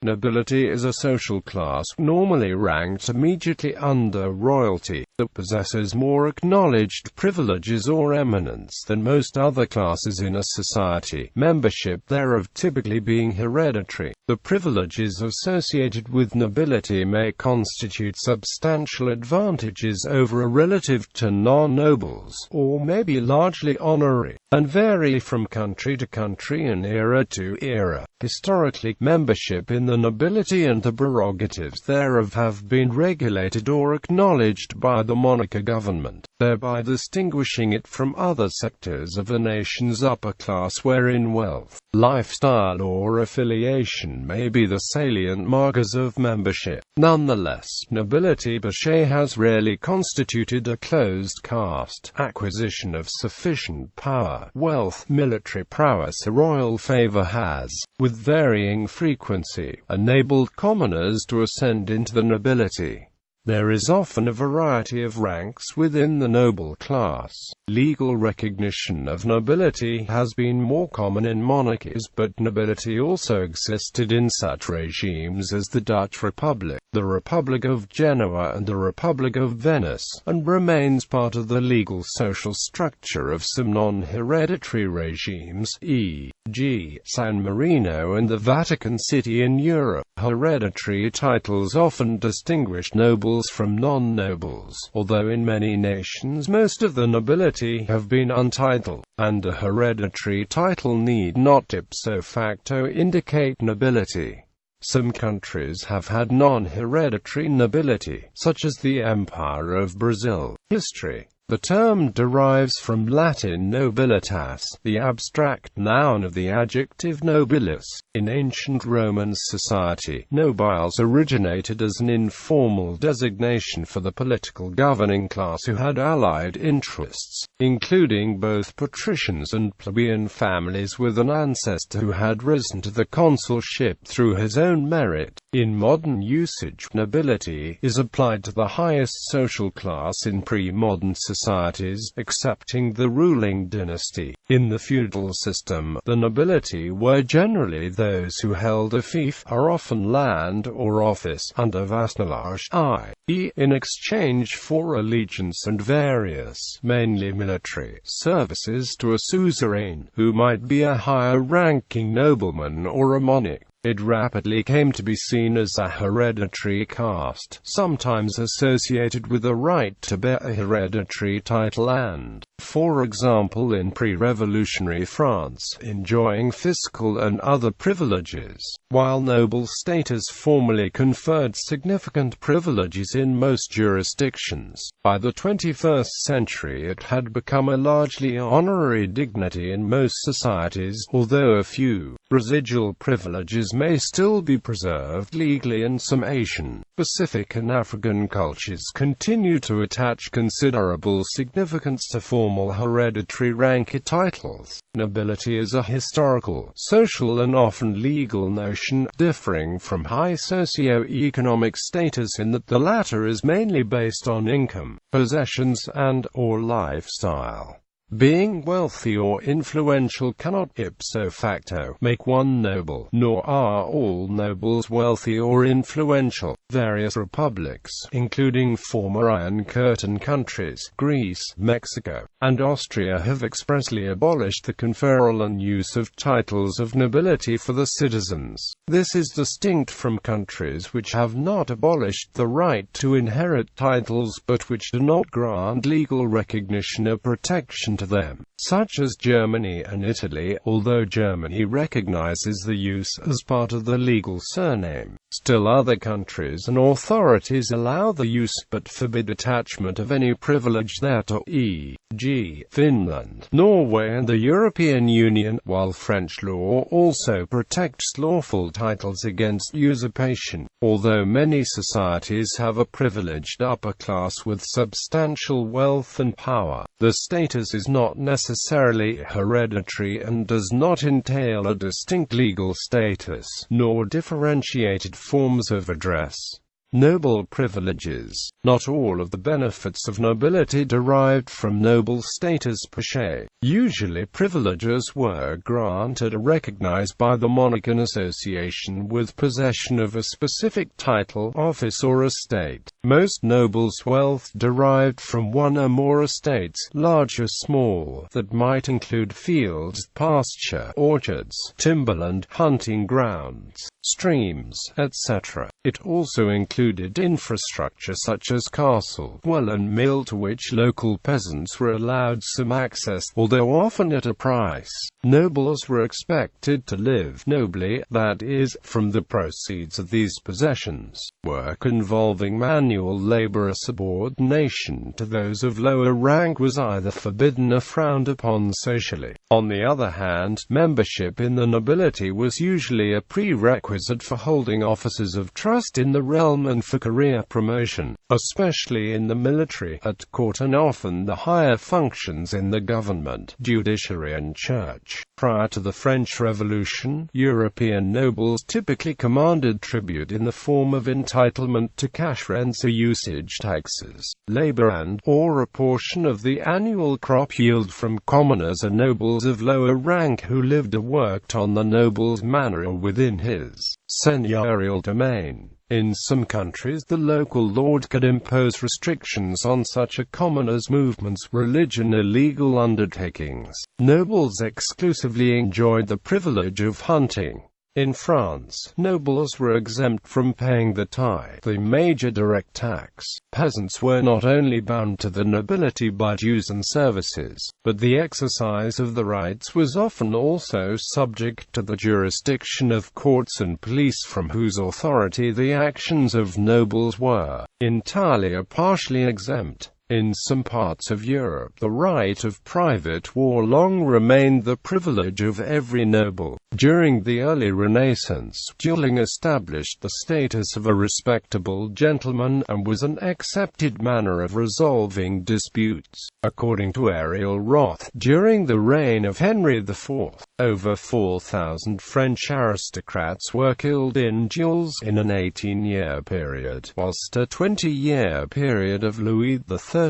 Nobility is a social class, normally ranked immediately under royalty, that possesses more acknowledged privileges or eminence than most other classes in a society, membership thereof typically being hereditary. The privileges associated with nobility may constitute substantial advantages over a relative to non-nobles, or may be largely honorary, and vary from country to country and era to era. Historically, membership in the nobility and the prerogatives thereof have been regulated or acknowledged by the monarchical government, thereby distinguishing it from other sectors of a nation's upper class wherein wealth, lifestyle or affiliation may be the salient markers of membership. Nonetheless, nobility per se has rarely constituted a closed caste. Acquisition of sufficient power, wealth, military prowess or royal favor has, with varying frequency, enabled commoners to ascend into the nobility. There is often a variety of ranks within the noble class. Legal recognition of nobility has been more common in monarchies, but nobility also existed in such regimes as the Dutch Republic, the Republic of Genoa and the Republic of Venice, and remains part of the legal social structure of some non-hereditary regimes, e.g., San Marino and the Vatican City in Europe. Hereditary titles often distinguish nobles from non-nobles, although in many nations most of the nobility have been untitled, and a hereditary title need not ipso facto indicate nobility. Some countries have had non-hereditary nobility, such as the Empire of Brazil. History. The term derives from Latin nobilitas, the abstract noun of the adjective nobilis. In ancient Roman society, nobiles originated as an informal designation for the political governing class who had allied interests, including both patricians and plebeian families with an ancestor who had risen to the consulship through his own merit. In modern usage, nobility is applied to the highest social class in pre-modern societies, excepting the ruling dynasty. In the feudal system, the nobility were generally those who held a fief, or often land or office, under vassalage, i.e., in exchange for allegiance and various, mainly military, services to a suzerain, who might be a higher-ranking nobleman or a monarch. It rapidly came to be seen as a hereditary caste, sometimes associated with a right to bear a hereditary title and, for example in pre-revolutionary France, enjoying fiscal and other privileges, while noble status formally conferred significant privileges in most jurisdictions. By the 21st century it had become a largely honorary dignity in most societies, although a few residual privileges may still be preserved legally, and some Asian, Pacific and African cultures continue to attach considerable significance to formal hereditary rank titles. Nobility is a historical, social and often legal notion, differing from high socio-economic status in that the latter is mainly based on income, possessions and/or lifestyle. Being wealthy or influential cannot ipso facto make one noble, nor are all nobles wealthy or influential. Various republics, including former Iron Curtain countries, Greece, Mexico, and Austria, have expressly abolished the conferral and use of titles of nobility for the citizens. This is distinct from countries which have not abolished the right to inherit titles but which do not grant legal recognition or protection to them, such as Germany and Italy, although Germany recognizes the use as part of the legal surname. Still other countries and authorities allow the use, but forbid attachment of any privilege thereto, e.g., Finland, Norway and the European Union, while French law also protects lawful titles against usurpation. Although many societies have a privileged upper class with substantial wealth and power, the status is not necessarily hereditary and does not entail a distinct legal status, nor differentiated forms of address. Noble privileges. Not all of the benefits of nobility derived from noble status per se. Usually privileges were granted or recognized by the monarch in association with possession of a specific title, office or estate. Most nobles' wealth derived from one or more estates, large or small, that might include fields, pasture, orchards, timberland, hunting grounds, streams, etc. It also included infrastructure such as castle, well and mill to which local peasants were allowed some access, although often at a price. Nobles were expected to live nobly, that is, from the proceeds of these possessions. Work involving manual labor or subordination to those of lower rank was either forbidden or frowned upon socially. On the other hand, membership in the nobility was usually a prerequisite for holding offices of trust in the realm and for career promotion, especially in the military, at court and often the higher functions in the government, judiciary and church. Prior to the French Revolution, European nobles typically commanded tribute in the form of entitlement to cash rents or usage taxes, labor and/or a portion of the annual crop yield from commoners or nobles of lower rank who lived or worked on the noble's manor or within his seigneurial domain. In some countries the local lord could impose restrictions on such a commoner's movements, religion or legal undertakings. Nobles exclusively enjoyed the privilege of hunting. In France, nobles were exempt from paying the tithe, the major direct tax. Peasants were not only bound to the nobility by dues and services, but the exercise of the rights was often also subject to the jurisdiction of courts and police, from whose authority the actions of nobles were entirely or partially exempt. In some parts of Europe, the right of private war long remained the privilege of every noble. During the early Renaissance, dueling established the status of a respectable gentleman, and was an accepted manner of resolving disputes. According to Ariel Roth, during the reign of Henry IV, over 4,000 French aristocrats were killed in duels in an 18-year period, whilst a 20-year period of Louis XIII's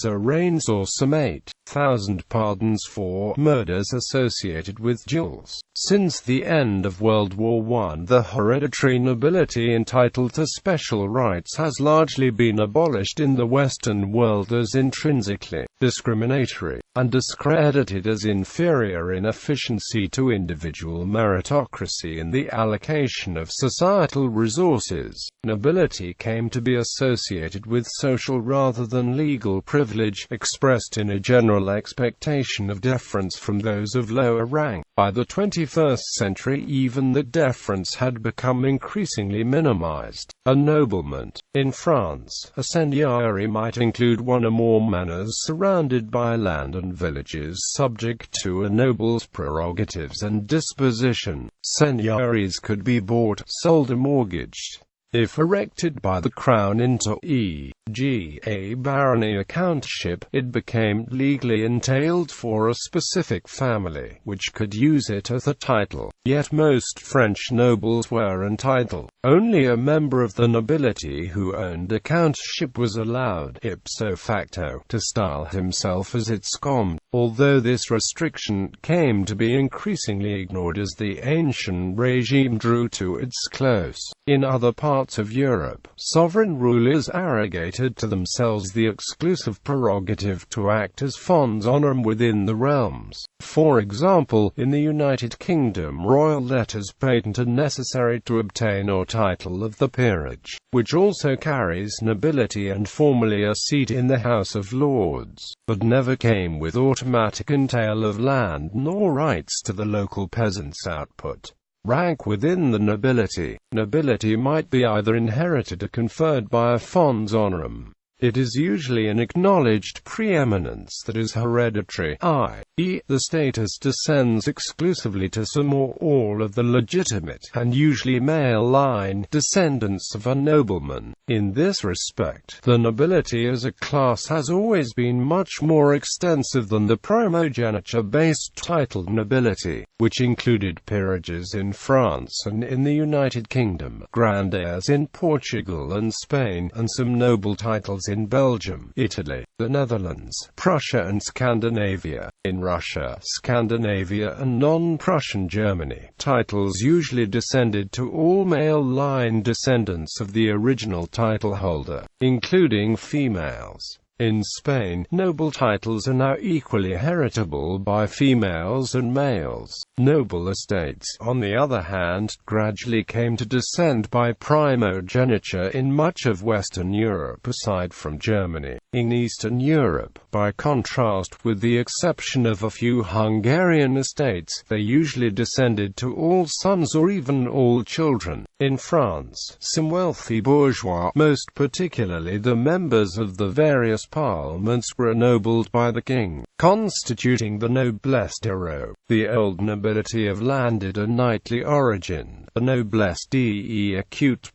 reign saw some 8,000 pardons for murders associated with duels. Since the end of World War I, the hereditary nobility entitled to special rights has largely been abolished in the Western world as intrinsically discriminatory, and discredited as inferior in efficiency to individual meritocracy in the allocation of societal resources. Nobility came to be associated with social rather than legal privilege, expressed in a general expectation of deference from those of lower rank. By the 21st century, even the deference had become increasingly minimized. A nobleman. In France, a seigneurie might include one or more manors surrounded by land and villages subject to a noble's prerogatives and disposition. Seigneuries could be bought, sold or mortgaged. If erected by the crown into, e.g., a barony or countship, it became legally entailed for a specific family, which could use it as a title. Yet most French nobles were entitled. Only a member of the nobility who owned a countship was allowed, ipso facto, to style himself as its comte, although this restriction came to be increasingly ignored as the ancient regime drew to its close. In other parts of Europe, sovereign rulers arrogated to themselves the exclusive prerogative to act as fons honorum within the realms. For example, in the United Kingdom, royal letters patent are necessary to obtain or title of the peerage, which also carries nobility and formally a seat in the House of Lords, but never came with automatic entail of land nor rights to the local peasants' output. Rank within the nobility. Nobility might be either inherited or conferred by a fons honorum. It is usually an acknowledged preeminence that is hereditary, i.e., the status descends exclusively to some or all of the legitimate, and usually male line, descendants of a nobleman. In this respect, the nobility as a class has always been much more extensive than the primogeniture-based titled nobility, which included peerages in France and in the United Kingdom, grandaires in Portugal and Spain, and some noble titles in Belgium, Italy, the Netherlands, Prussia and Scandinavia. In Russia, Scandinavia and non-Prussian Germany, titles usually descended to all male line descendants of the original title holder, including females. In Spain, noble titles are now equally heritable by females and males. Noble estates, on the other hand, gradually came to descend by primogeniture in much of Western Europe aside from Germany. In Eastern Europe, by contrast, with the exception of a few Hungarian estates, they usually descended to all sons or even all children. In France, some wealthy bourgeois, most particularly the members of the various parliaments, were ennobled by the king, constituting the noblesse d'Europe. The old nobility of landed and knightly origin, the noblesse d'equite,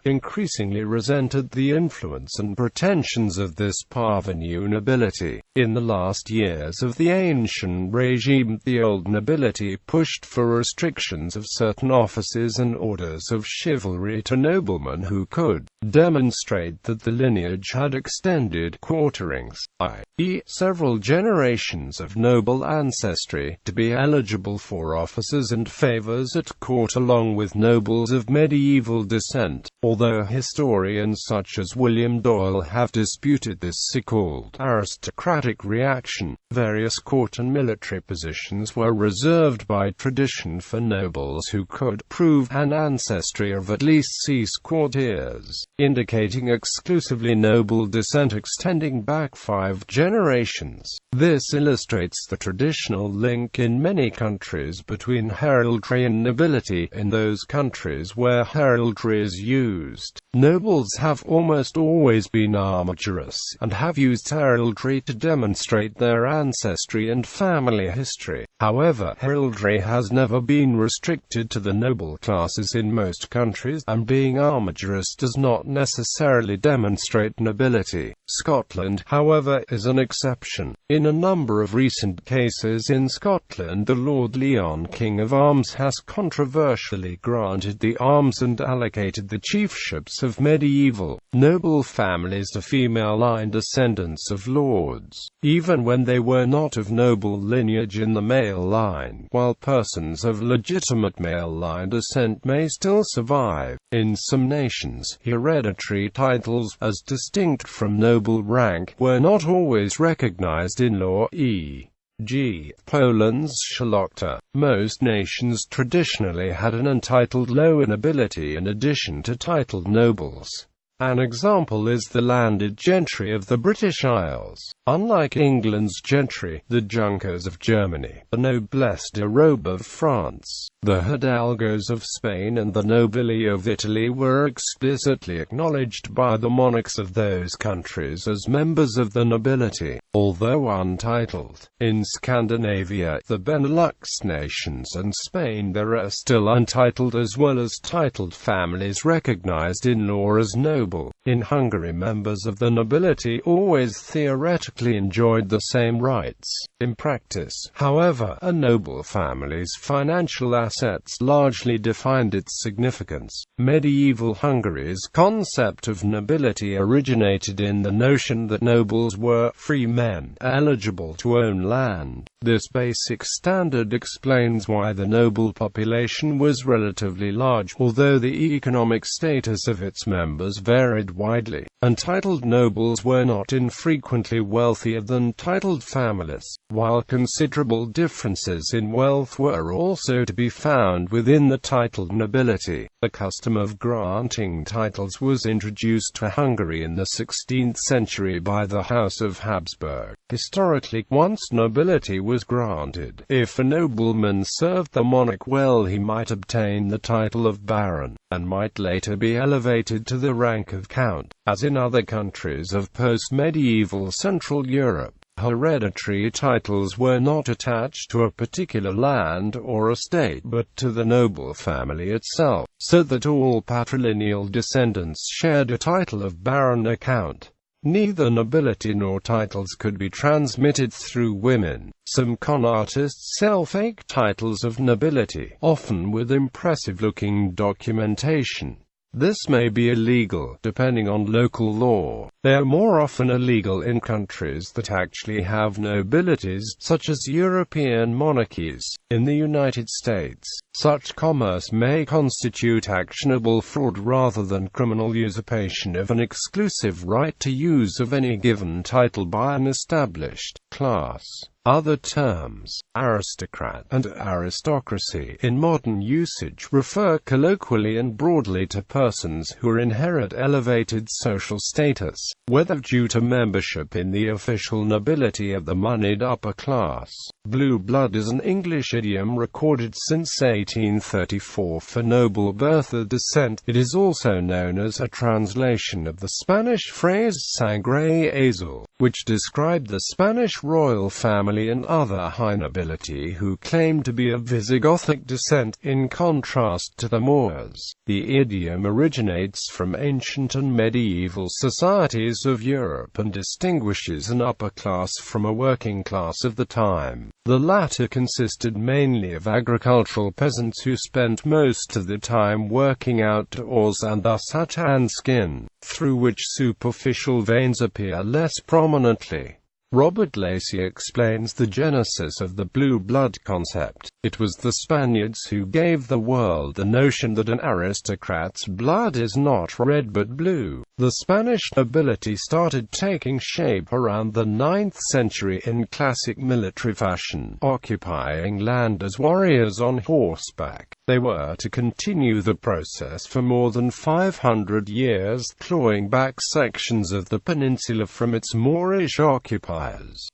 increasingly resented the influence and pretensions of this parvenu nobility. In the last years of the ancient regime, the old nobility pushed for restrictions of certain offices and orders of chivalry to noblemen who could demonstrate that the lineage had extended quarterings, i.e., several generations of noble ancestry, to be eligible for offices and favors at court along with nobles of medieval descent. Although historians such as William Doyle have disputed this so-called aristocratic reaction, various court and military positions were reserved by tradition for nobles who could prove an ancestry of at least 6 courtiers, indicating exclusively noble descent extending back 5 generations. This illustrates the traditional link in many countries between heraldry and nobility. In those countries where heraldry is used, nobles have almost always been armagerous, and have used heraldry to demonstrate their ancestry and family history. However, heraldry has never been restricted to the noble classes in most countries, and being armagerous does not necessarily demonstrate nobility. Scotland, however, is an exception. In a number of recent cases in Scotland, the Lord Leon, King of Arms, has controversially granted the arms and allocated the chiefships of medieval noble families to female line descendants of lords, even when they were not of noble lineage in the male line, while persons of legitimate male line descent may still survive. In some nations, hereditary titles, as distinct from noble rank, were not always recognized in law, e.g., Poland's Szlachta. Most nations traditionally had an untitled lower nobility in addition to titled nobles. An example is the landed gentry of the British Isles. Unlike England's gentry, the Junkers of Germany, the noblesse d'Europe of France, the hidalgos of Spain and the nobili of Italy were explicitly acknowledged by the monarchs of those countries as members of the nobility, although untitled. In Scandinavia, the Benelux nations and Spain, there are still untitled as well as titled families recognized in law as noble. In Hungary, members of the nobility always theoretically enjoyed the same rights. In practice, however, a noble family's financial assets largely defined its significance. Medieval Hungary's concept of nobility originated in the notion that nobles were free men, eligible to own land. This basic standard explains why the noble population was relatively large, although the economic status of its members varied widely. Untitled nobles were not infrequently wealthier than titled families, while considerable differences in wealth were also to be found within the titled nobility. The custom of granting titles was introduced to Hungary in the 16th century by the House of Habsburg. Historically, once nobility was granted, if a nobleman served the monarch well, he might obtain the title of baron, and might later be elevated to the rank of count. As in other countries of post-medieval Central Europe, hereditary titles were not attached to a particular land or estate, but to the noble family itself, so that all patrilineal descendants shared a title of baron or count. Neither nobility nor titles could be transmitted through women. Some con artists sell fake titles of nobility, often with impressive-looking documentation. This may be illegal, depending on local law. They are more often illegal in countries that actually have nobilities, such as European monarchies. In the United States, such commerce may constitute actionable fraud rather than criminal usurpation of an exclusive right to use of any given title by an established class. Other terms, aristocrat and aristocracy, in modern usage refer colloquially and broadly to persons who inherit elevated social status, whether due to membership in the official nobility of the moneyed upper class. Blue blood is an English idiom recorded since 1834 for noble birth or descent. It is also known as a translation of the Spanish phrase sangre azul, which described the Spanish royal family and other high nobility who claimed to be of Visigothic descent, in contrast to the Moors. The idiom originates from ancient and medieval societies of Europe and distinguishes an upper class from a working class of the time. The latter consisted mainly of agricultural peasants who spent most of the time working outdoors and thus had tanned skin, through which superficial veins appear less prominently. Robert Lacey explains the genesis of the blue blood concept. It was the Spaniards who gave the world the notion that an aristocrat's blood is not red but blue. The Spanish nobility started taking shape around the 9th century in classic military fashion, occupying land as warriors on horseback. They were to continue the process for more than 500 years, clawing back sections of the peninsula from its Moorish occupiers,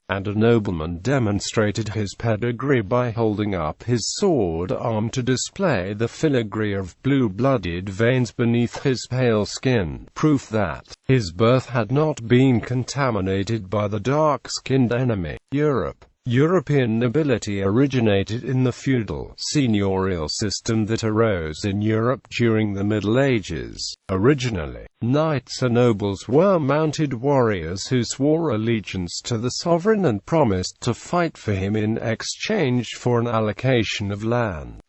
and a nobleman demonstrated his pedigree by holding up his sword arm to display the filigree of blue-blooded veins beneath his pale skin, proof that his birth had not been contaminated by the dark-skinned enemy. European nobility originated in the feudal, seigneurial system that arose in Europe during the Middle Ages. Originally, knights or nobles were mounted warriors who swore allegiance to the sovereign and promised to fight for him in exchange for an allocation of land.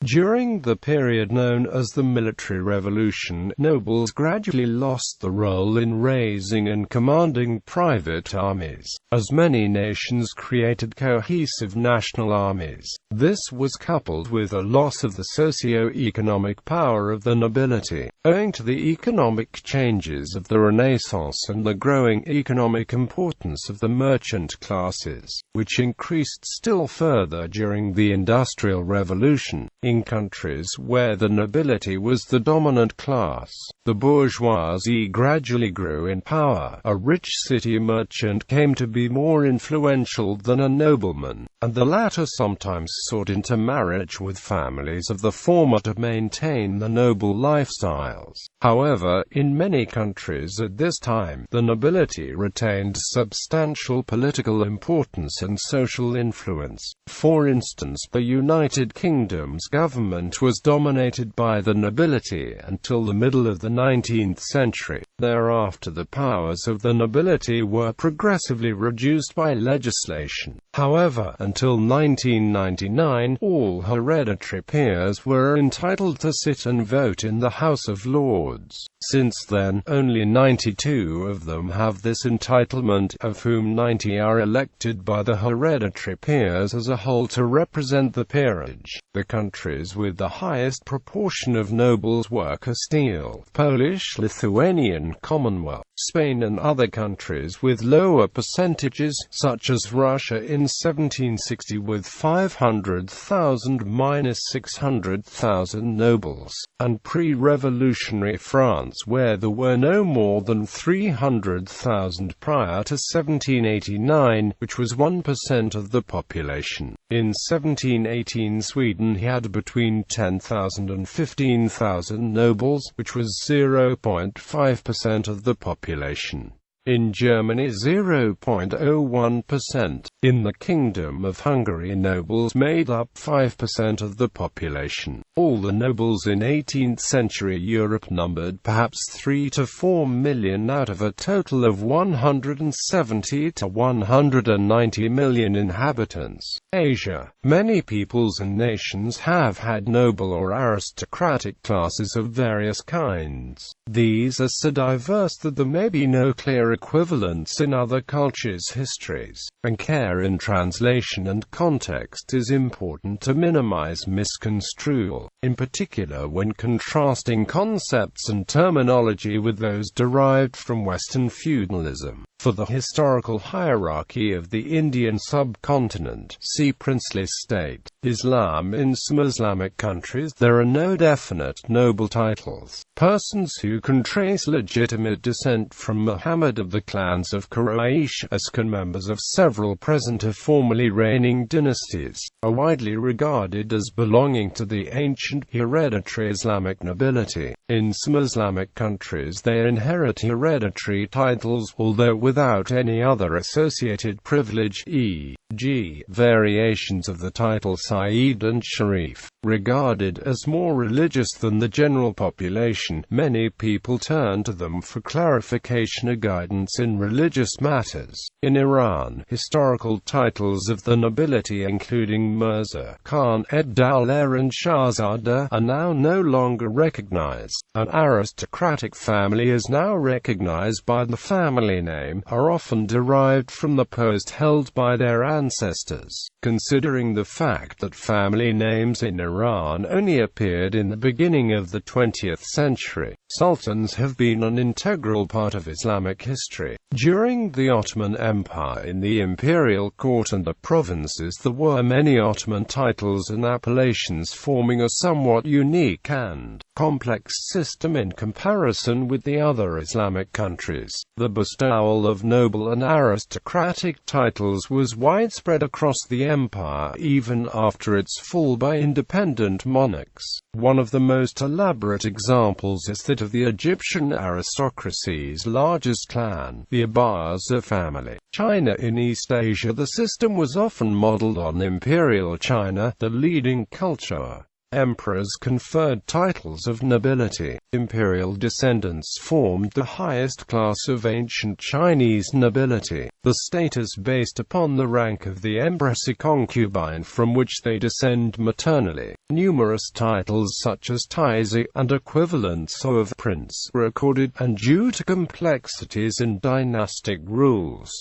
During the period known as the Military Revolution, nobles gradually lost the role in raising and commanding private armies, as many nations created cohesive national armies. This was coupled with a loss of the socio-economic power of the nobility, owing to the economic changes of the Renaissance and the growing economic importance of the merchant classes, which increased still further during the Industrial Revolution. In countries where the nobility was the dominant class, the bourgeoisie gradually grew in power. A rich city merchant came to be more influential than a nobleman, and the latter sometimes sought into marriage with families of the former to maintain the noble lifestyles. However, in many countries at this time, the nobility retained substantial political importance and social influence. For instance, the United Kingdom's government was dominated by the nobility until the middle of the 19th century. Thereafter, the powers of the nobility were progressively reduced by legislation. However, until 1999, all hereditary peers were entitled to sit and vote in the House of Lords. Since then, only 92 of them have this entitlement, of whom 90 are elected by the hereditary peers as a whole to represent the peerage. The countries with the highest proportion of nobles were Castile, Polish, Lithuanian Commonwealth, Spain, and other countries with lower percentages, such as Russia in 1760 with 500,000–600,000 nobles, and pre-revolutionary France, where there were no more than 300,000 prior to 1789, which was 1% of the population. In 1718 Sweden had between 10,000 and 15,000 nobles, which was 0.5% of the population. In Germany 0.01%. In the Kingdom of Hungary nobles made up 5% of the population. All the nobles in 18th century Europe numbered perhaps 3 to 4 million out of a total of 170 to 190 million inhabitants. Asia. Many peoples and nations have had noble or aristocratic classes of various kinds. These are so diverse that there may be no clear equivalents in other cultures' histories, and care in translation and context is important to minimize misconstrual, in particular when contrasting concepts and terminology with those derived from Western feudalism. For the historical hierarchy of the Indian subcontinent, see princely state, Islam. In some Islamic countries there are no definite noble titles. Persons who can trace legitimate descent from Muhammad of the clans of Quraysh, as can members of several present or formerly reigning dynasties, are widely regarded as belonging to the ancient hereditary Islamic nobility. In some Islamic countries they inherit hereditary titles, although without any other associated privilege, e.g., variations of the title Sayyid and Sharif. Regarded as more religious than the general population, many people turn to them for clarification or guidance in religious matters. In Iran, historical titles of the nobility including Mirza, Khan, Ed-Dowlah and Shahzada are now no longer recognized. An aristocratic family is now recognized by the family name, are often derived from the post held by their ancestors. Considering the fact that family names in Iran only appeared in the beginning of the 20th century, sultans have been an integral part of Islamic history. During the Ottoman Empire, in the imperial court and the provinces, there were many Ottoman titles and appellations, forming a somewhat unique and complex system in comparison with the other Islamic countries. The bestowal of noble and aristocratic titles was widespread across the empire even after its fall by independent monarchs. One of the most elaborate examples is that of the Egyptian aristocracy's largest clan, the Abbasi family. China. In East Asia, the system was often modeled on Imperial China, the leading culture. Emperors conferred titles of nobility. Imperial descendants formed the highest class of ancient Chinese nobility, the status based upon the rank of the empress concubine from which they descend maternally. Numerous titles such as Taizi and equivalents of prince were accorded, and due to complexities in dynastic rules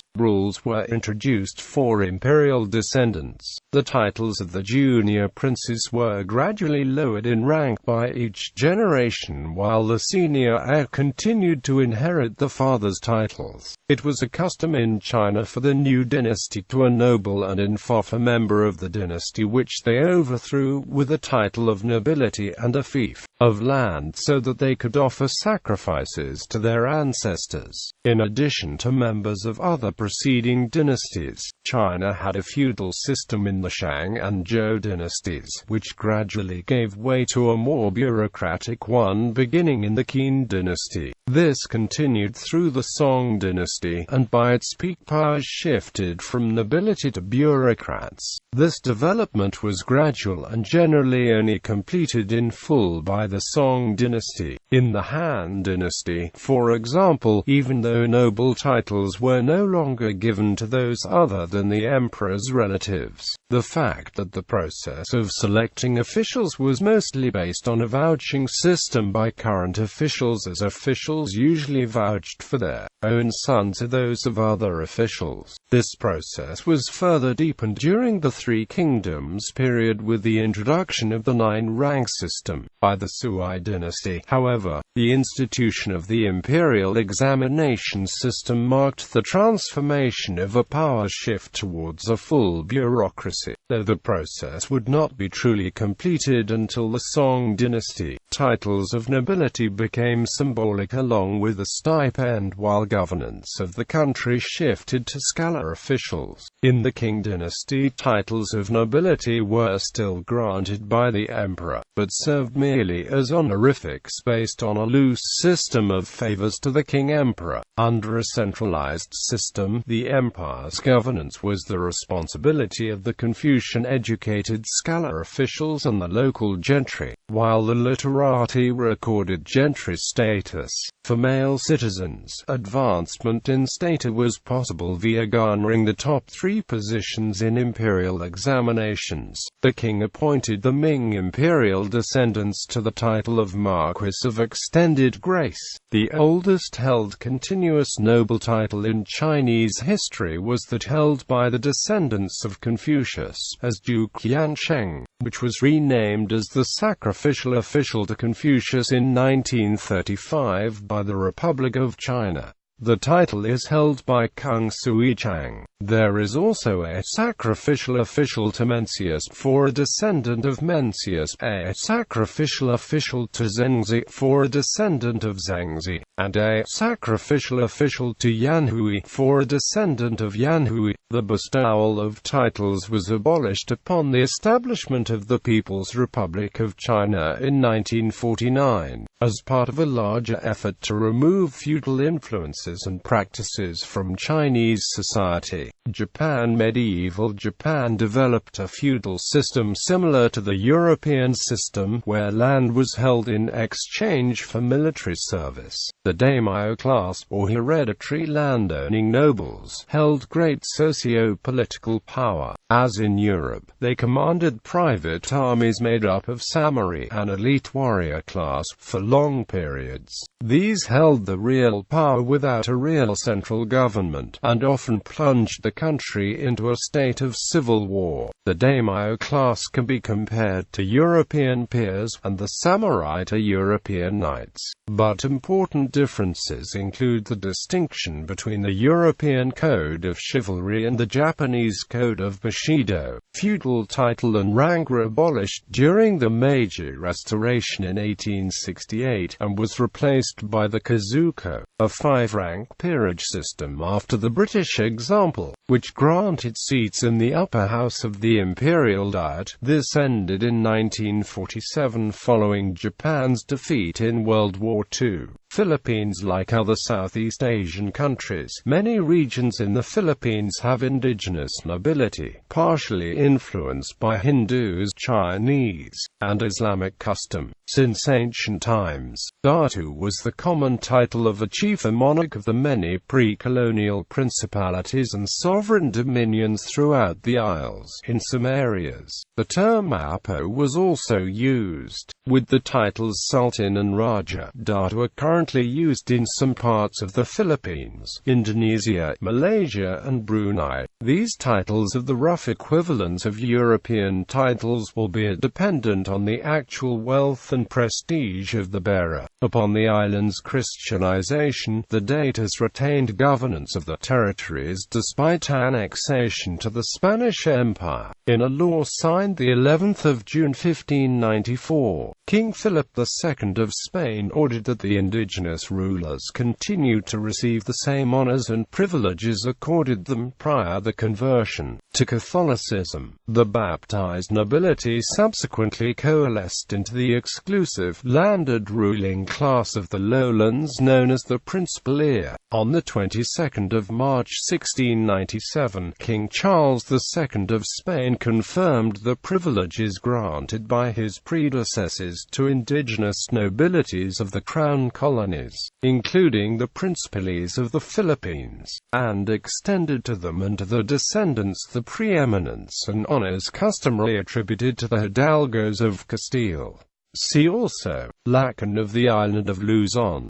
were introduced for imperial descendants. The titles of the junior princes were gradually lowered in rank by each generation, while the senior heir continued to inherit the father's titles. It was a custom in China for the new dynasty to ennoble and enfoff a member of the dynasty which they overthrew with a title of nobility and a fief of land, so that they could offer sacrifices to their ancestors. In addition to members of other preceding dynasties, China had a feudal system in the Shang and Zhou dynasties, which gradually gave way to a more bureaucratic one beginning in the Qin dynasty. This continued through the Song dynasty, and by its peak powers shifted from nobility to bureaucrats. This development was gradual and generally only completed in full by the Song dynasty. In the Han dynasty, for example, even though noble titles were no longer given to those other than the emperor's relatives, the fact that the process of selecting officials was mostly based on a vouching system by current officials, as officials usually vouched for their own sons or those of other officials. This process was further deepened during the Three Kingdoms period with the introduction of the nine-rank system by the Sui dynasty. However, the institution of the imperial examination system marked the transformation of a power shift towards a full bureaucracy, though the process would not be truly completed until the Song dynasty. Titles of nobility became symbolic along with the stipend, while governance of the country shifted to scalar officials. In the Qing dynasty, titles of nobility were still granted by the emperor, but served merely as honorifics based on a loose system of favors to the king-emperor. Under a centralized system, the empire's governance was the responsibility of the Confucian-educated scalar officials and the local gentry, while the literati recorded gentry status. For male citizens, advancement in status was possible via garnering the top 3 positions in imperial examinations. The king appointed the Ming imperial descendants to the title of Marquis of Extended Grace. The oldest held continuous noble title in Chinese history was that held by the descendants of Confucius as Duke Yansheng, which was renamed as the sacrificial official to Confucius in 1935 by the Republic of China. The title is held by Kung Sui Chang. There is also a sacrificial official to Mencius for a descendant of Mencius, a sacrificial official to Zhengzi for a descendant of Zhengzi, and a sacrificial official to Yanhui for a descendant of Yanhui. The bestowal of titles was abolished upon the establishment of the People's Republic of China in 1949, as part of a larger effort to remove feudal influences and practices from Chinese society. Medieval Japan developed a feudal system similar to the European system, where land was held in exchange for military service. The daimyo class, or hereditary landowning nobles, held great socio-political power. As in Europe, they commanded private armies made up of samurai, an elite warrior class, for long periods. These held the real power without a real central government, and often plunged the country into a state of civil war. The daimyo class can be compared to European peers, and the samurai to European knights. But important differences include the distinction between the European code of chivalry and the Japanese code of Bushido. Feudal title and rank were abolished during the Meiji Restoration in 1868, and was replaced by the Kazuko, a 5-rank peerage system after the British example, which granted seats in the upper house of the Imperial Diet. This ended in 1947 following Japan's defeat in World War II. Philippines. Like other Southeast Asian countries, many regions in the Philippines have indigenous nobility, partially influenced by Hindus, Chinese, and Islamic custom. Since ancient times, Datu was the common title of a chief, a monarch of the many pre-colonial principalities and sovereign dominions throughout the Isles. In some areas, the term Apo was also used, with the titles Sultan and Raja. Datu are currently used in some parts of the Philippines, Indonesia, Malaysia, and Brunei. These titles are the rough equivalent of European titles, albeit dependent on the actual wealth and prestige of the bearer. Upon the island's Christianization, the Datas retained governance of the territories despite annexation to the Spanish Empire. In a law signed the 11th of June 1594, King Philip II of Spain ordered that the indigenous rulers continue to receive the same honors and privileges accorded them prior to conversion to Catholicism. The baptized nobility subsequently coalesced into the exclusive, landed ruling class of the lowlands known as the Principalia. On the 22nd of March 1697, King Charles II of Spain confirmed the privileges granted by his predecessors to indigenous nobilities of the Crown colonies, including the Principalities of the Philippines, and extended to them and to their descendants the preeminence and honors customarily attributed to the hidalgos of Castile. See also, Lacan of the island of Luzon.